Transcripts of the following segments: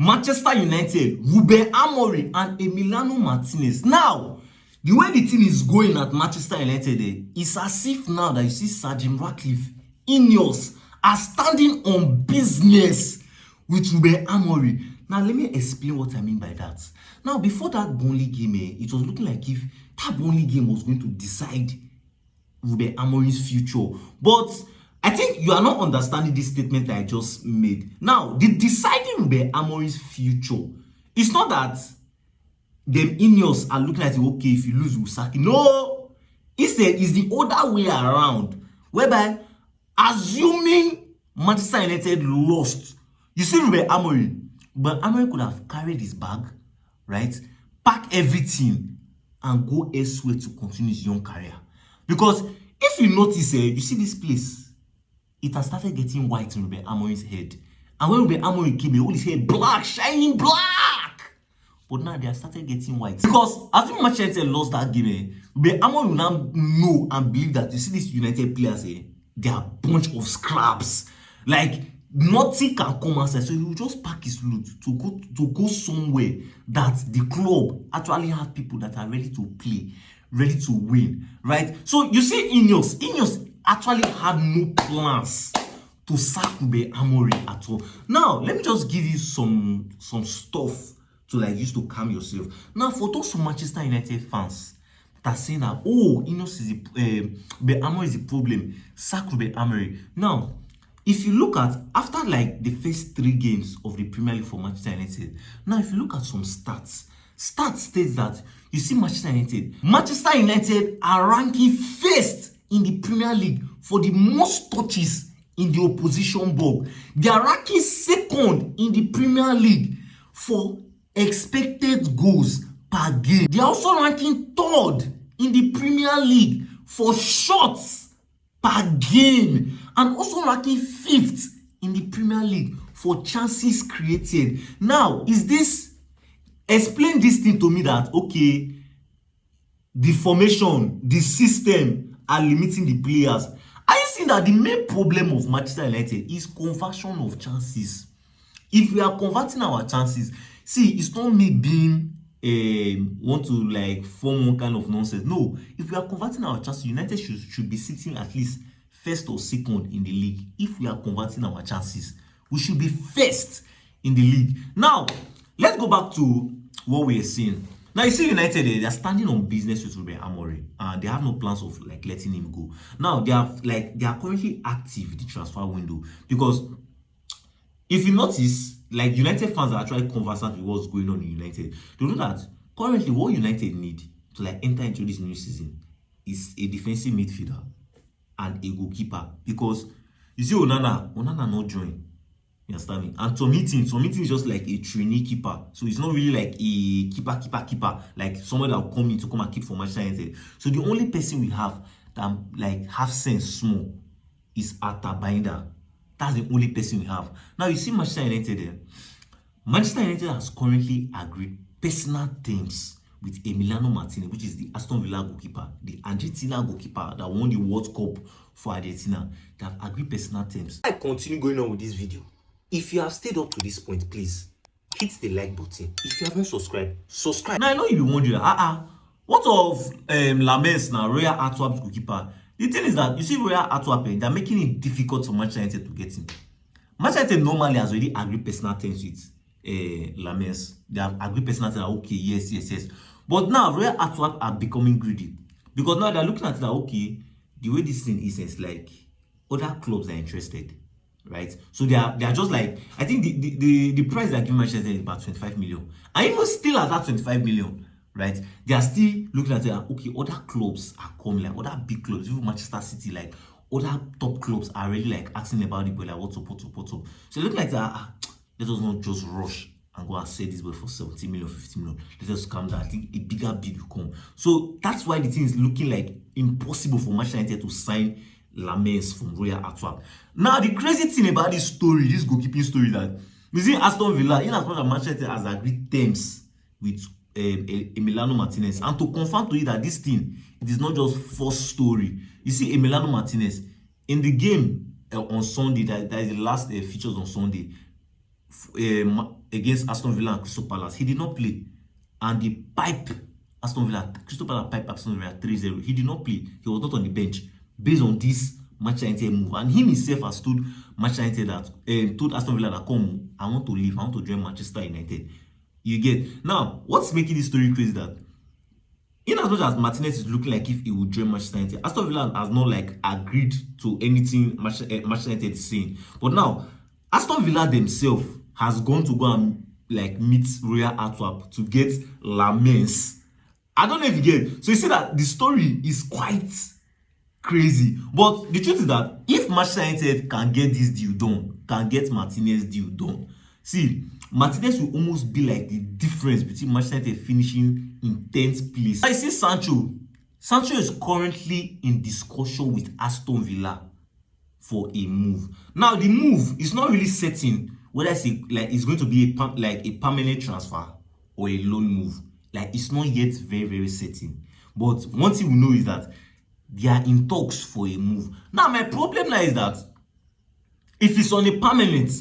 Manchester United, Ruben Amorim and Emiliano Martinez. Now, the way the thing is going at Manchester United, it's as if now that you see Sir Jim Ratcliffe, Ineos are standing on business with Ruben Amorim. Now, let me explain what I mean by that. Now, before that Burnley game, it was looking like if that Burnley game was going to decide Ruben Amorim's future. But I think you are not understanding this statement that I just made. Now, the deciding Ruben Amorim's future, it's not that them Ineos are looking at it, okay, if you lose, we'll sack it. No! Instead, it's the other way around, whereby assuming Manchester United lost, you see Ruben Amorim, but Amorim could have carried his bag, right? Pack everything and go elsewhere to continue his young career. Because if you notice, you see this place, it has started getting white in Ruben Amorim's head. And when Ruben Amorim came, all his hair black, shining black. But now they have started getting white. Because as soon as Manchester United lost that game, Ruben Amorim will now know and believe that you see these United players, they are a bunch of scraps. Like, nothing can come outside. So he will just pack his loot to go somewhere that the club actually have people that are ready to play, ready to win, right? So you see Ineos actually had no plans to sack Ruben Amorim at all. Now, let me just give you some stuff to like use to calm yourself. Now, for those Manchester United fans that are saying that, oh, Ineos is Ruben Amorim is the problem, sack Ruben Amorim. Now, if you look at, after like the first 3 games of the Premier League for Manchester United, now if you look at some stats states that, you see Manchester United are ranking first in the Premier League for the most touches in the opposition box. They are ranking second in the Premier League for expected goals per game. They are also ranking third in the Premier League for shots per game, and also ranking 5th in the Premier League for chances created. Now, explain this thing to me that, okay, the formation, the system are limiting the players. Are you seeing that the main problem of Manchester United is conversion of chances? If we are converting our chances, see, it's not me being want to like form one kind of nonsense. No, if we are converting our chances, United should be sitting at least first or second in the league. If we are converting our chances, we should be first in the league. Now, let's go back to what we are seeing. Now, you see United, they are standing on business with Ruben Amorim, and they have no plans of like letting him go. Now, they are currently active in the transfer window, because if you notice, like United fans are actually conversant with what's going on in United. They know that currently what United need to like enter into this new season is a defensive midfielder and a goalkeeper, because you see Onana not join. You understand me? And Tom Heaton is just like a trainee keeper. So it's not really like a keeper, like someone that will come in to come and keep for Manchester United. So the only person we have that like have sense small is Atabainda. That's the only person we have. Now you see Manchester United. Manchester United has currently agreed personal terms with Emiliano Martinez, which is the Aston Villa goalkeeper, the Argentina goalkeeper that won the World Cup for Argentina. They have agreed personal terms. I continue going on with this video. If you have stayed up to this point, please hit the like button. If you haven't subscribed, subscribe. Now I know you'll be wondering, what of Lamens now, Royal Antwerp's goalkeeper? The thing is that you see Royal Antwerp, they're making it difficult for Manchester United to get him. Manchester United normally has already agreed personal terms with Lamens. They have agreed personal terms. Okay, yes. But now Royal Antwerp are becoming greedy, because now they're looking at that. Okay, the way this thing is like other clubs are interested. Right, so they are just like, I think the price they're giving Manchester is about 25 million, and even still at that 25 million, right, they are still looking at it. Okay, other clubs are coming, like other big clubs, even Manchester City, like other top clubs are really like asking about the boy, like what's up. So look like that. Let us not just rush and go and sell this boy for 70 million, 50 million. Let us calm down. I think a bigger bid will come. So that's why the thing is looking like impossible for Manchester United to sign Lamens from Royal Antwerp. Now, the crazy thing about this story, this goalkeeping story, that you see Aston Villa, in as much as Manchester has agreed terms with Emiliano Martinez, and to confirm to you that this thing, it is not just false story. You see Emiliano Martinez in the game on Sunday, that is the last features on Sunday. against Aston Villa and Crystal Palace. He did not play. And the pipe Crystal Palace pipe Aston Villa 3-0. He did not play. He was not on the bench based on this Manchester United move. And he himself has told Manchester United that, told Aston Villa that, come, I want to leave. I want to join Manchester United. You get? Now, what's making this story crazy that, in as much as Martinez is looking like if he would join Manchester United, Aston Villa has not like agreed to anything Manchester United is saying. But now, Aston Villa themselves has gone to go and like meet Royal Antwerp to get Lamens. I don't know if you get it. So you see that the story is quite crazy. But the truth is that if Manchester United can get this deal done, can get Martinez deal done, see, Martinez will almost be like the difference between Manchester United finishing in 10th place. I see Sancho. Sancho is currently in discussion with Aston Villa for a move. Now, the move is not really certain whether it's going to be a permanent transfer or a loan move. Like, it's not yet very, very certain. But one thing we know is that they are in talks for a move. Now, my problem now is that if it's on a permanent,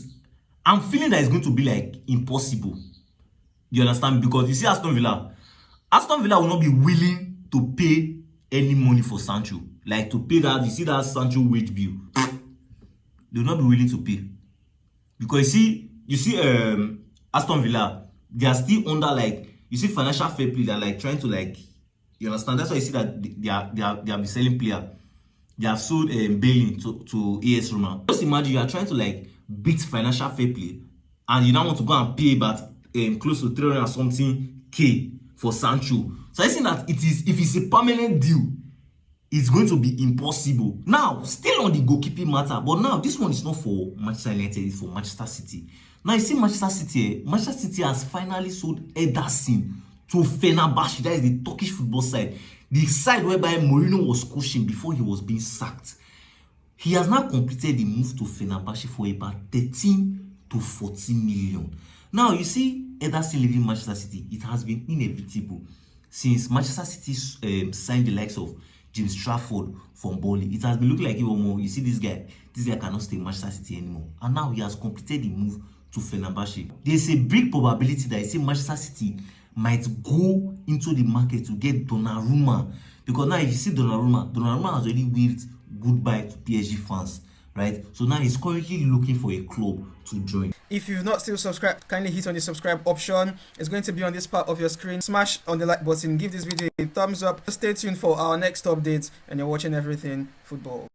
I'm feeling that it's going to be like impossible. You understand? Because you see Aston Villa will not be willing to pay any money for Sancho. Like to pay that, you see that Sancho wage bill. They will not be willing to pay. Because you see Aston Villa, they are still under like, you see financial fair play, they're like trying to like, you understand? That's why you see that they have been selling player. They have sold Bailey to AS Roma. Just imagine you are trying to like beat financial fair play and you now want to go and pay about close to 300 and something K for Sancho. So I think that if it's a permanent deal, it's going to be impossible. Now, still on the goalkeeping matter, but now this one is not for Manchester United, it's for Manchester City. Now you see Manchester City has finally sold Ederson to Fenerbahce. That is the Turkish football side. The side whereby Mourinho was coaching before he was being sacked. He has now completed the move to Fenerbahce for about 13 to 14 million. Now, you see, Ederson leaving Manchester City, it has been inevitable since Manchester City signed the likes of James Trafford from Burnley. It has been looking like even more. You see, this guy cannot stay in Manchester City anymore. And now he has completed the move to Fenerbahce. There's a big probability that you see Manchester City might go into the market to get Donnarumma. Because now if you see Donnarumma has already waved goodbye to PSG fans, right? So now he's currently looking for a club to join. If you've not still subscribed, kindly hit on the subscribe option. It's going to be on this part of your screen. Smash on the like button, give this video a thumbs up. Stay tuned for our next updates, and you're watching Everything Football.